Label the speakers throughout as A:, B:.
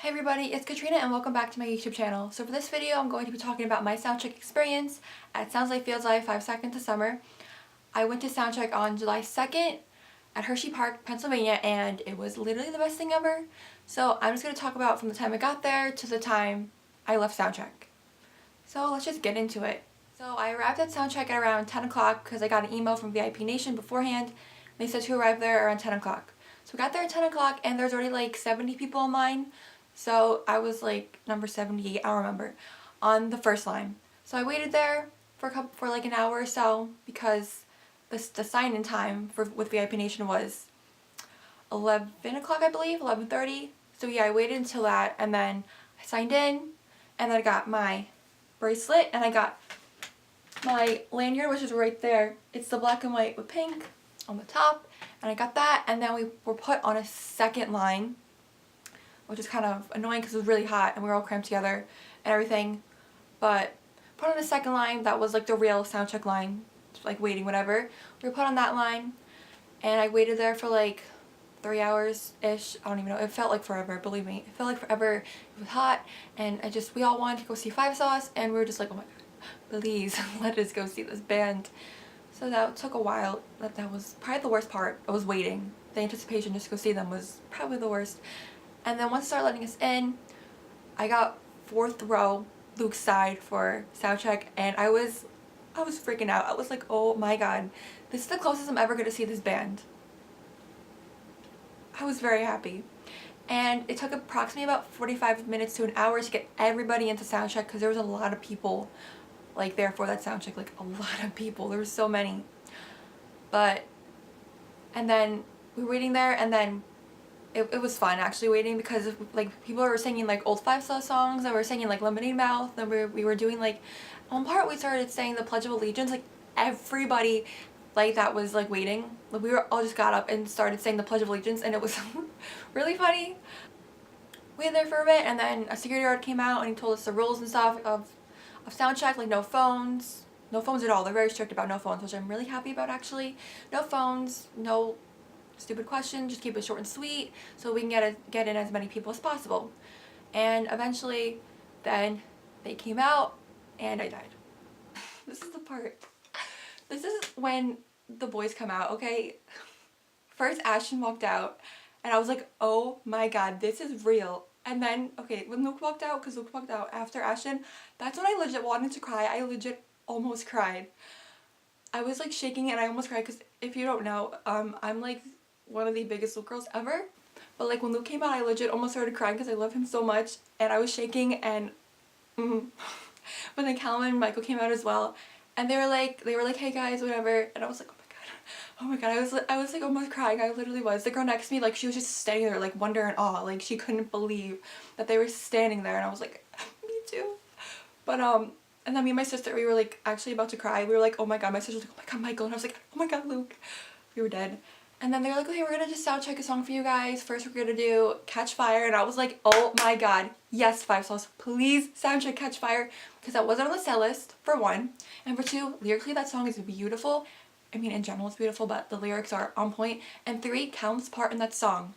A: Hey everybody, it's Katrina and welcome back to my YouTube channel. So for this video, I'm going to be talking about my Soundcheck experience at Sounds Like Feels Like 5 Seconds to Summer. I went to Soundcheck on July 2nd at Hershey Park, Pennsylvania, and it was literally the best thing ever. So I'm just going to talk about from the time I got there to the time I left Soundcheck. So let's just get into it. So I arrived at Soundcheck at around 10 o'clock because I got an email from VIP Nation beforehand. They said to arrive there around 10 o'clock. So we got there at 10 o'clock and there's already like 70 people in line. So I was like number 78, I don't remember, on the first line. So I waited there for like an hour or so because the sign-in time with VIP Nation was 11 o'clock, I believe, 11:30. So yeah, I waited until that and then I signed in and then I got my bracelet and I got my lanyard, which is right there. It's the black and white with pink on the top, and I got that, and then we were put on a second line, which is kind of annoying because it was really hot and we were all cramped together and everything. But put on a second line that was like the real Soundcheck line, like waiting, whatever. We were put on that line and I waited there for like 3 hours-ish. I don't even know. It felt like forever, believe me. It felt like forever. It was hot and we all wanted to go see Five Sauce and we were just like, oh my god, please let us go see this band. So that took a while. That was probably the worst part. I was waiting. The anticipation just to go see them was probably the worst. And then once they started letting us in, I got 4th row, Luke's side for Soundcheck, and I was freaking out. I was like, oh my god, this is the closest I'm ever going to see this band. I was very happy. And it took approximately about 45 minutes to an hour to get everybody into Soundcheck because there was a lot of people like there for that Soundcheck, like a lot of people. There were so many. And then we were waiting there, and then it was fun actually waiting because like people were singing like old Five Sauce songs, and we were singing like Lemonade Mouth, and we were doing like one part we started saying the Pledge of Allegiance. Like everybody like that was like waiting, like we were all just got up and started saying the Pledge of Allegiance, and it was really funny. We were there for a bit, and then a security guard came out and he told us the rules and stuff of Soundcheck, like no phones at all. They're very strict about no phones, which I'm really happy about actually. No phones, no stupid questions, just keep it short and sweet so we can get in as many people as possible. And eventually then they came out and I died. This is the part. This is when the boys come out, okay? First Ashton walked out and I was like, oh my god, this is real. And then, okay, when Luke walked out, because Luke walked out after Ashton, that's when I legit wanted to cry. I legit almost cried. I was like shaking and I almost cried because if you don't know, I'm like one of the biggest Luke girls ever. But like when Luke came out, I legit almost started crying because I love him so much and I was shaking. And but then Callum and Michael came out as well, and they were like, hey guys, whatever, and I was like, oh my god, I was like almost crying. I literally was. The girl next to me, like she was just standing there like wonder and awe, like she couldn't believe that they were standing there, and I was like, me too. But and then me and my sister, we were like actually about to cry. We were like, oh my god, my sister was like, oh my god, Michael, and I was like, oh my god, Luke. We were dead. And then they were like, okay, we're gonna just sound check a song for you guys. First we're gonna do Catch Fire, and I was like, oh my god, yes, Five Sauce, please sound check Catch Fire, because that wasn't on the set list, for one, and for two, lyrically that song is beautiful. I mean, in general it's beautiful, but the lyrics are on point. And three, Callum's part in that song.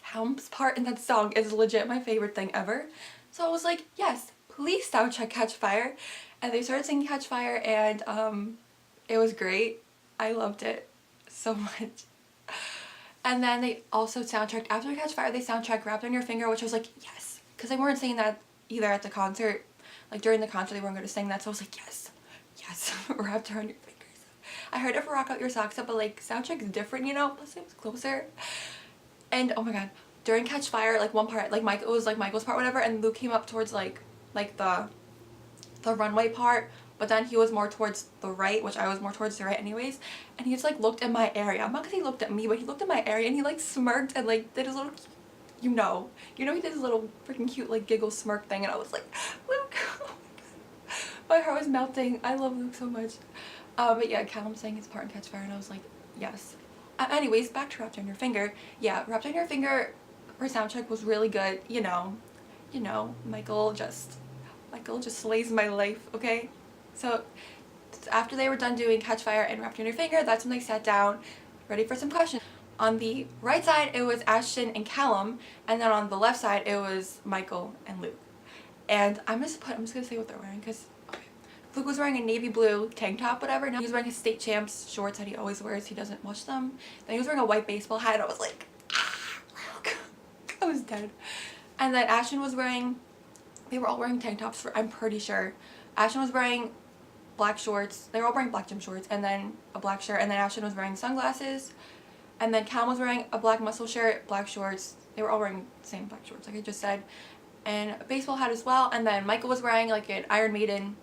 A: Callum's part in that song is legit my favorite thing ever. So I was like, yes, please sound check Catch Fire. And they started singing Catch Fire, and it was great. I loved it so much. And then they also soundtracked, after Catch Fire, they soundtracked Wrapped on Your Finger, which I was like, yes. Because they weren't singing that either at the concert. Like during the concert, they weren't going to sing that, so I was like, yes, yes, Wrapped Around Your Fingers. I heard it for Rock Out Your Socks Up, but like Soundcheck is different, you know, plus it was closer. And oh my god, during Catch Fire, like one part, like it was like Michael's part, whatever, and Luke came up towards like the runway part, but then he was more towards the right, which I was more towards the right anyways, and he just like looked at my area. Not because he looked at me, but he looked at my area and he like smirked and like did his little, you know he did his little freaking cute like giggle smirk thing, and I was like, Luke, oh my god, my heart was melting. I love Luke so much. But yeah, Callum sang his part in Catch Fire and I was like, yes. Anyways, back to Wrapped on Your Finger. Yeah, Wrapped on Your Finger for Soundcheck was really good. You know, Michael just slays my life, okay? So after they were done doing Catch Fire and Wrapped on Your Finger, that's when they sat down ready for some questions. On the right side, it was Ashton and Callum, and then on the left side, it was Michael and Luke. And I'm just gonna say what they're wearing, because Luke was wearing a navy blue tank top, whatever. Now he was wearing his State Champs shorts that he always wears. He doesn't wash them. Then he was wearing a white baseball hat, and I was like, ah, Luke. I was dead. And then Ashton was wearing, they were all wearing tank tops, I'm pretty sure. Ashton was wearing black shorts. They were all wearing black gym shorts, and then a black shirt. And then Ashton was wearing sunglasses. And then Callum was wearing a black muscle shirt, black shorts. They were all wearing the same black shorts, like I just said. And a baseball hat as well. And then Michael was wearing like an Iron Maiden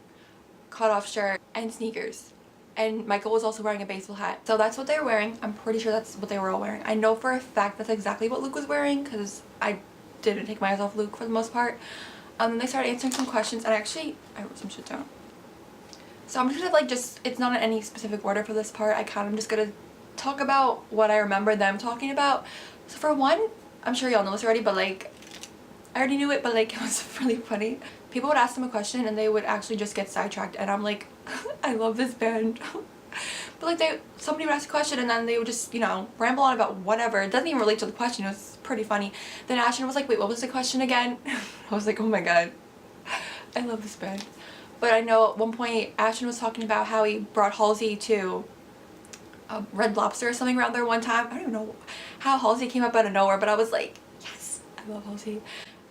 A: cut-off shirt and sneakers. And Michael was also wearing a baseball hat. So that's what they were wearing. I'm pretty sure that's what they were all wearing. I know for a fact that's exactly what Luke was wearing, because I didn't take my eyes off Luke for the most part. They started answering some questions, and I wrote some shit down. So I'm just gonna it's not in any specific order for this part. I'm just gonna talk about what I remember them talking about. So for one, I'm sure y'all know this already, but like, I already knew it, but like, it was really funny. People would ask them a question and they would actually just get sidetracked, and I'm like, I love this band. But like, somebody would ask a question and then they would just, you know, ramble on about whatever. It doesn't even relate to the question. It was pretty funny. Then Ashton was like, wait, what was the question again? I was like, oh my god, I love this band. But I know at one point Ashton was talking about how he brought Halsey to Red Lobster or something around there one time. I don't even know how Halsey came up out of nowhere, but I was like, yes, I love Halsey.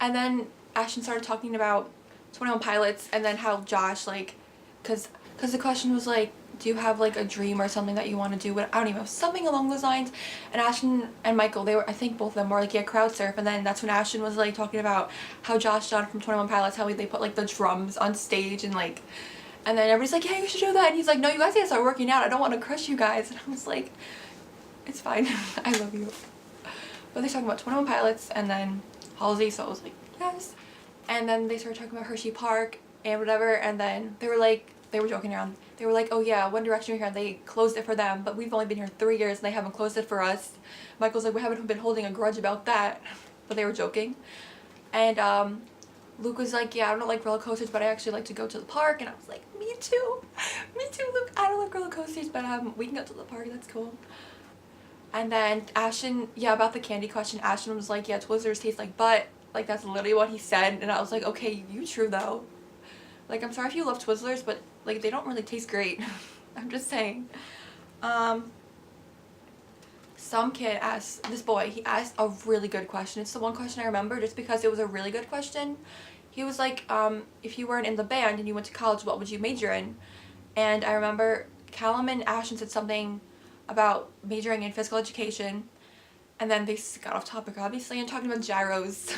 A: And then Ashton started talking about 21 Pilots, and then how Josh, like, cause the question was like, do you have like a dream or something that you want to do? But I don't even know, something along those lines. And Ashton and Michael, I think both of them were like, yeah, crowd surf. And then that's when Ashton was like talking about how Josh John from 21 Pilots, how they put like the drums on stage, and like, and then everybody's like, yeah, you should do that. And he's like, no, you guys need to start working out. I don't want to crush you guys. And I was like, it's fine. I love you. But they're talking about 21 Pilots and then Halsey, so I was like, yes. And then they started talking about Hershey Park and whatever, and then they were joking around. They were like, oh yeah, One Direction were here, and they closed it for them, but we've only been here 3 years and they haven't closed it for us. Michael's like, we haven't been holding a grudge about that. But they were joking. And Luke was like, yeah, I don't like roller coasters, but I actually like to go to the park. And I was like, me too. Me too, Luke. I don't like roller coasters, but we can go to the park. That's cool. And then Ashton, yeah, about the candy question, Ashton was like, yeah, Twizzlers taste like butt. Like, that's literally what he said. And I was like, okay, you true though. Like, I'm sorry if you love Twizzlers, but like, they don't really taste great. I'm just saying. Some kid asked, this boy, he asked a really good question. It's the one question I remember just because it was a really good question. He was like, if you weren't in the band and you went to college, what would you major in? And I remember Callum and Ashton said something about majoring in physical education. And then they got off topic, obviously, and talking about gyros.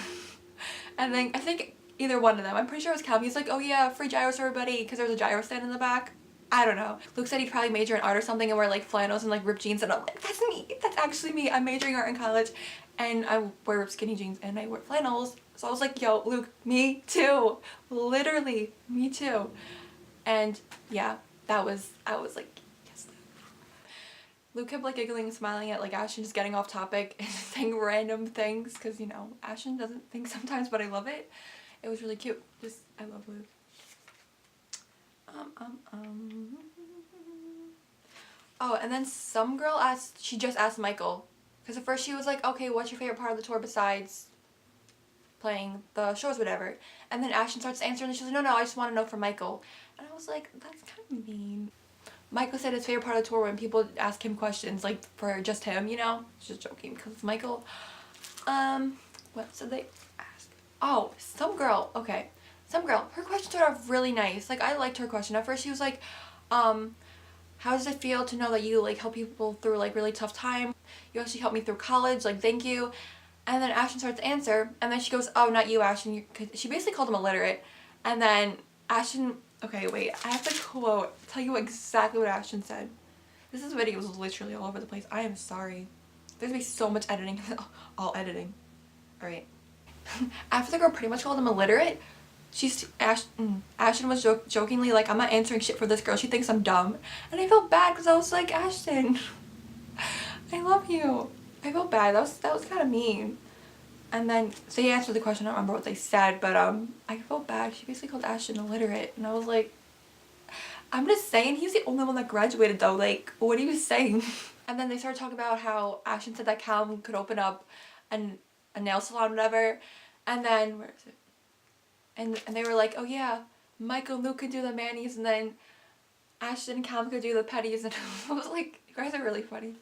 A: And then I think either one of them, I'm pretty sure it was Callum, he's like, oh yeah, free gyros for everybody, because there was a gyro stand in the back. I don't know. Luke said he'd probably major in art or something and wear like flannels and like ripped jeans, and I'm like, that's me. That's actually me. I'm majoring art in college and I wear skinny jeans and I wear flannels. So I was like, yo, Luke, me too. Literally, me too. And yeah, I was like, yes. Luke kept like giggling and smiling at like Ashton just getting off topic and just saying random things, because, you know, Ashton doesn't think sometimes, but I love it. It was really cute. I love Luke. Oh, and then some girl she just asked Michael, because at first she was like, okay, what's your favorite part of the tour besides playing the shows, whatever? And then Ashton starts answering, and she's like, no, I just want to know from Michael. And I was like, that's kind of mean. Michael said his favorite part of the tour when people ask him questions, like, for just him, you know? Just joking, because it's Michael. What did they ask? Oh, some girl, her questions are really nice. Like, I liked her question. At first she was like, how does it feel to know that you, like, help people through, like, really tough time? You actually helped me through college, like, thank you. And then Ashton starts to answer, and then she goes, oh, not you, Ashton. She basically called him illiterate. And then Ashton, okay, wait, I have to tell you exactly what Ashton said. This video was literally all over the place. I am sorry. There's gonna be so much editing. All editing. Alright. After the girl pretty much called him illiterate, Ashton was jokingly like, I'm not answering shit for this girl. She thinks I'm dumb. And I felt bad because I was like, Ashton, I love you. I felt bad. That was kind of mean. And then, so he answered the question. I don't remember what they said, but I felt bad. She basically called Ashton illiterate. And I was like, I'm just saying, he's the only one that graduated though. Like, what are you saying? And then they started talking about how Ashton said that Callum could open up a nail salon, whatever. And then, where is it? And they were like, oh yeah, Mike and Luke could do the manis, and then Ashton and Callum could do the petties. And I was like, you guys are really funny.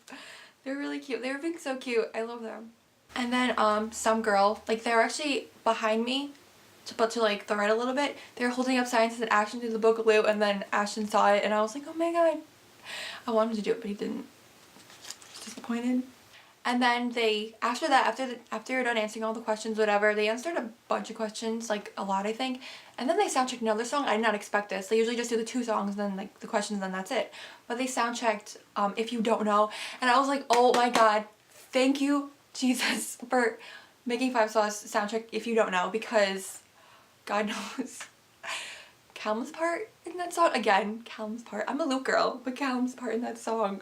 A: They're really cute. They were being so cute. I love them. And then some girl, like they were actually behind me, but to like the right a little bit, they were holding up signs that said Ashton did the Boogaloo, and then Ashton saw it, and I was like, oh my god. I wanted to do it, but he didn't. Disappointed. And then they, after that, after you're done answering all the questions, whatever, they answered a bunch of questions, like a lot I think, and then they sound checked another song. I did not expect this. They usually just do the 2 songs and then like the questions and then that's it. But they sound checked If You Don't Know, and I was like, oh my god, thank you Jesus for making 5 Sauce sound check If You Don't Know, because God knows Callum's part in that song, again, Callum's part, I'm a Luke girl, but Callum's part in that song,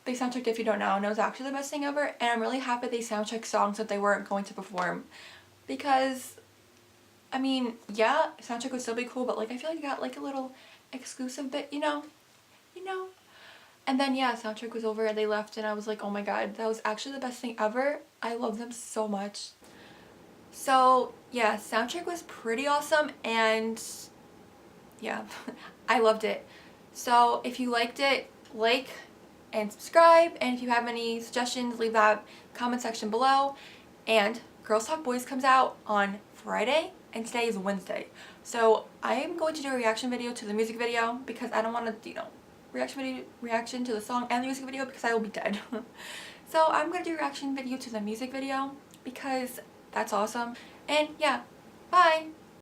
A: they soundchecked If You Don't Know, and it was actually the best thing ever. And I'm really happy they soundchecked songs that they weren't going to perform, because I mean, yeah, soundcheck would still be cool, but like I feel like I got like a little exclusive bit, you know. And then yeah, soundcheck was over and they left, and I was like, oh my god, that was actually the best thing ever. I love them so much. So yeah, soundcheck was pretty awesome, and yeah, I loved it. So if you liked it, like and subscribe, and if you have any suggestions, leave that comment section below. And Girls Talk Boys comes out on Friday, and today is Wednesday, so I am going to do a reaction video to the music video, because I don't want to, you know, reaction to the song and the music video, because I will be dead. So I'm gonna do a reaction video to the music video because that's awesome. And yeah, bye.